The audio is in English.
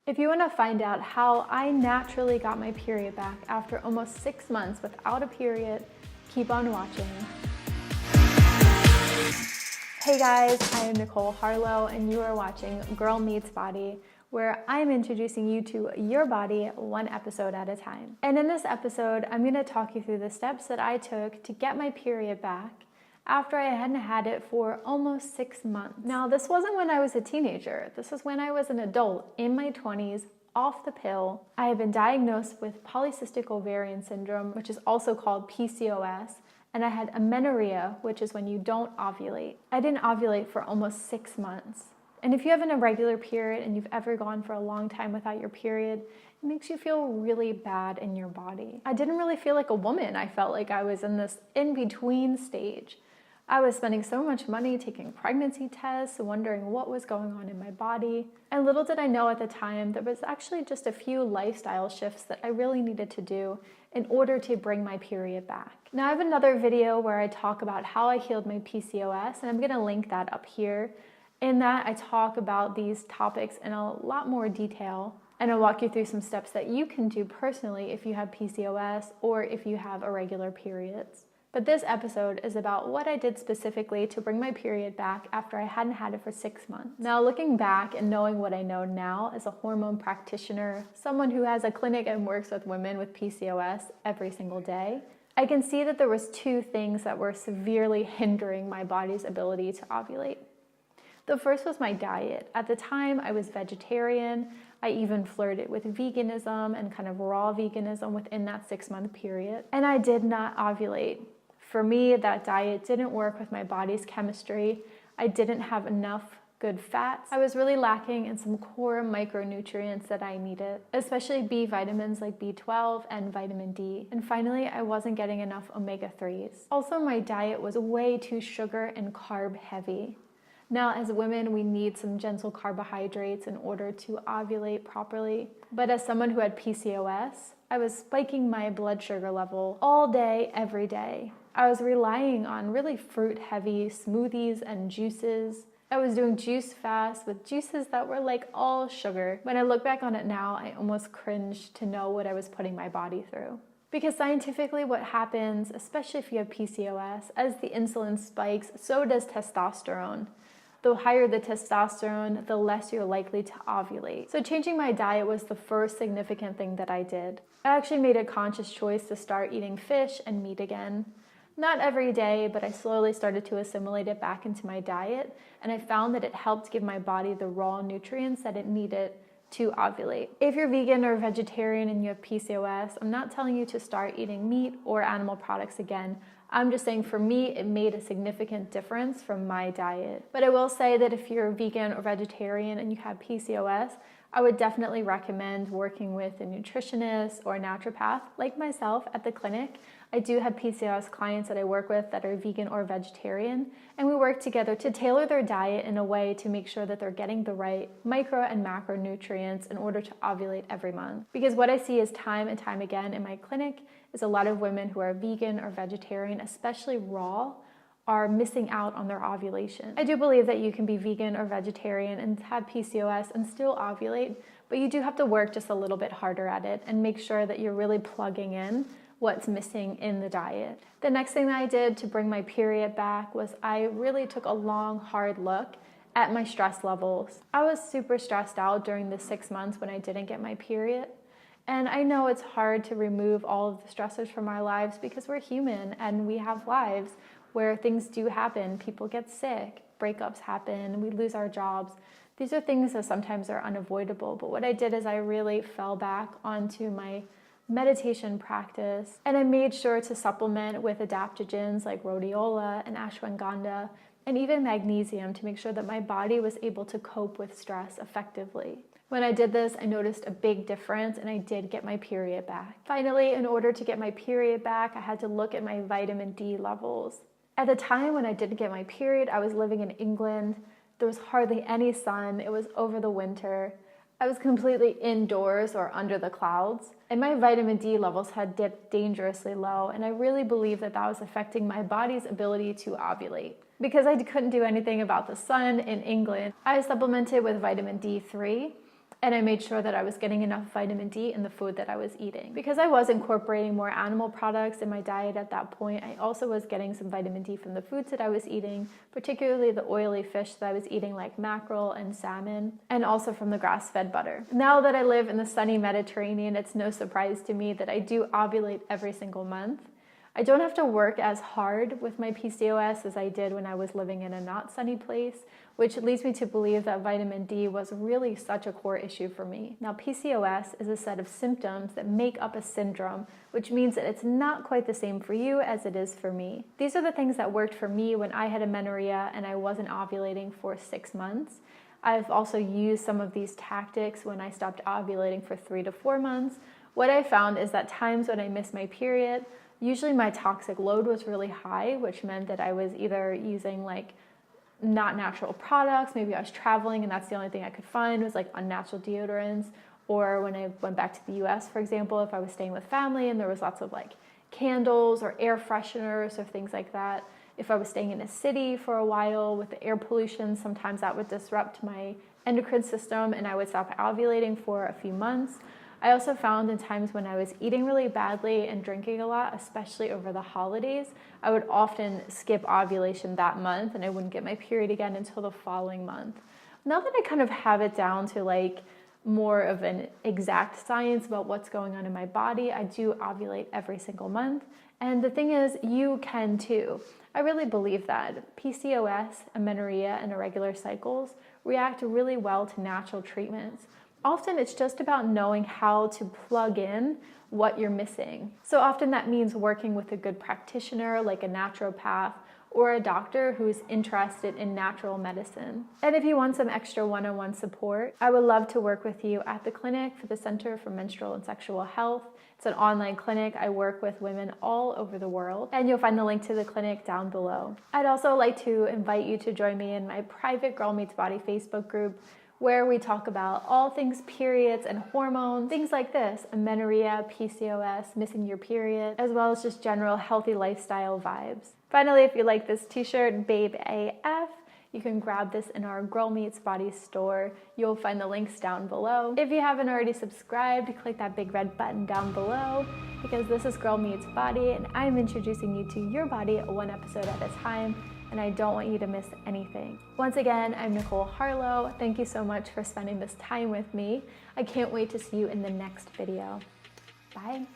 If you want to find out how I naturally got my period back after almost 6 months without a period, keep on watching. Hey guys, I am Nicole Harlow and you are watching Girl Meets Body, where I'm introducing you to your body one episode at a time. And in this episode, I'm going to talk you through the steps that I took to get my period back after I hadn't had it for almost 6 months. Now, this wasn't when I was a teenager. This is when I was an adult in my 20s, off the pill. I had been diagnosed with polycystic ovarian syndrome, which is also called PCOS, and I had amenorrhea, which is when you don't ovulate. I didn't ovulate for almost 6 months. And if you have an irregular period and you've ever gone for a long time without your period, it makes you feel really bad in your body. I didn't really feel like a woman. I felt like I was in this in-between stage. I was spending so much money taking pregnancy tests, wondering what was going on in my body. And little did I know at the time, there was actually just a few lifestyle shifts that I really needed to do in order to bring my period back. Now I have another video where I talk about how I healed my PCOS, and I'm gonna link that up here. In that, I talk about these topics in a lot more detail, and I'll walk you through some steps that you can do personally if you have PCOS or if you have irregular periods. But this episode is about what I did specifically to bring my period back after I hadn't had it for 6 months. Now, looking back and knowing what I know now as a hormone practitioner, someone who has a clinic and works with women with PCOS every single day, I can see that there was 2 things that were severely hindering my body's ability to ovulate. The first was my diet. At the time, I was vegetarian. I even flirted with veganism and kind of raw veganism within that 6-month period. And I did not ovulate. For me, that diet didn't work with my body's chemistry. I didn't have enough good fats. I was really lacking in some core micronutrients that I needed, especially B vitamins like B12 and vitamin D. And finally, I wasn't getting enough omega-3s. Also, my diet was way too sugar and carb heavy. Now, as women, we need some gentle carbohydrates in order to ovulate properly. But as someone who had PCOS, I was spiking my blood sugar level all day, every day. I was relying on really fruit-heavy smoothies and juices. I was doing juice fasts with juices that were like all sugar. When I look back on it now, I almost cringe to know what I was putting my body through. Because scientifically what happens, especially if you have PCOS, as the insulin spikes, so does testosterone. The higher the testosterone, the less you're likely to ovulate. So changing my diet was the first significant thing that I did. I actually made a conscious choice to start eating fish and meat again. Not every day, but I slowly started to assimilate it back into my diet, and I found that it helped give my body the raw nutrients that it needed to ovulate. If you're vegan or vegetarian and you have PCOS, I'm not telling you to start eating meat or animal products again. I'm just saying for me, it made a significant difference from my diet. But I will say that if you're vegan or vegetarian and you have PCOS, I would definitely recommend working with a nutritionist or a naturopath like myself at the clinic. I do have PCOS clients that I work with that are vegan or vegetarian, and we work together to tailor their diet in a way to make sure that they're getting the right micro and macronutrients in order to ovulate every month. Because what I see is time and time again in my clinic is a lot of women who are vegan or vegetarian, especially raw, are missing out on their ovulation. I do believe that you can be vegan or vegetarian and have PCOS and still ovulate, but you do have to work just a little bit harder at it and make sure that you're really plugging in what's missing in the diet. The next thing that I did to bring my period back was I really took a long, hard look at my stress levels. I was super stressed out during the 6 months when I didn't get my period. And I know it's hard to remove all of the stressors from our lives because we're human and we have lives where things do happen. People get sick, breakups happen, we lose our jobs. These are things that sometimes are unavoidable. But what I did is I really fell back onto my meditation practice, and I made sure to supplement with adaptogens like rhodiola and ashwagandha and even magnesium to make sure that my body was able to cope with stress effectively. When I did this, I noticed a big difference and I did get my period back. Finally, in order to get my period back, I had to look at my vitamin D levels. At the time when I didn't get my period, I was living in England. There was hardly any sun. It was over the winter. I was completely indoors or under the clouds, and my vitamin D levels had dipped dangerously low, and I really believe that that was affecting my body's ability to ovulate. Because I couldn't do anything about the sun in England, I supplemented with vitamin D3, and I made sure that I was getting enough vitamin D in the food that I was eating. Because I was incorporating more animal products in my diet at that point, I also was getting some vitamin D from the foods that I was eating, particularly the oily fish that I was eating like mackerel and salmon, and also from the grass-fed butter. Now that I live in the sunny Mediterranean, it's no surprise to me that I do ovulate every single month. I don't have to work as hard with my PCOS as I did when I was living in a not sunny place, which leads me to believe that vitamin D was really such a core issue for me. Now, PCOS is a set of symptoms that make up a syndrome, which means that it's not quite the same for you as it is for me. These are the things that worked for me when I had amenorrhea and I wasn't ovulating for 6 months. I've also used some of these tactics when I stopped ovulating for 3 to 4 months. What I found is that times when I missed my period, usually my toxic load was really high, which meant that I was either using like not natural products, maybe I was traveling and that's the only thing I could find was like unnatural deodorants, or when I went back to the US, for example, if I was staying with family and there was lots of like candles or air fresheners or things like that. If I was staying in a city for a while with the air pollution, sometimes that would disrupt my endocrine system and I would stop ovulating for a few months. I also found in times when I was eating really badly and drinking a lot, especially over the holidays, I would often skip ovulation that month and I wouldn't get my period again until the following month. Now that I kind of have it down to like more of an exact science about what's going on in my body, I do ovulate every single month. And the thing is, you can too. I really believe that PCOS, amenorrhea, and irregular cycles react really well to natural treatments. Often it's just about knowing how to plug in what you're missing. So often that means working with a good practitioner like a naturopath or a doctor who's interested in natural medicine. And if you want some extra one-on-one support, I would love to work with you at the clinic for the Center for Menstrual and Sexual Health. It's an online clinic. I work with women all over the world, and you'll find the link to the clinic down below. I'd also like to invite you to join me in my private Girl Meets Body Facebook group, where we talk about all things periods and hormones, things like this, amenorrhea, PCOS, missing your period, as well as just general healthy lifestyle vibes. Finally, if you like this t-shirt, Babe AF, you can grab this in our Girl Meets Body store. You'll find the links down below. If you haven't already subscribed, click that big red button down below, because this is Girl Meets Body, and I'm introducing you to your body one episode at a time, and I don't want you to miss anything. Once again, I'm Nicole Harlow. Thank you so much for spending this time with me. I can't wait to see you in the next video. Bye.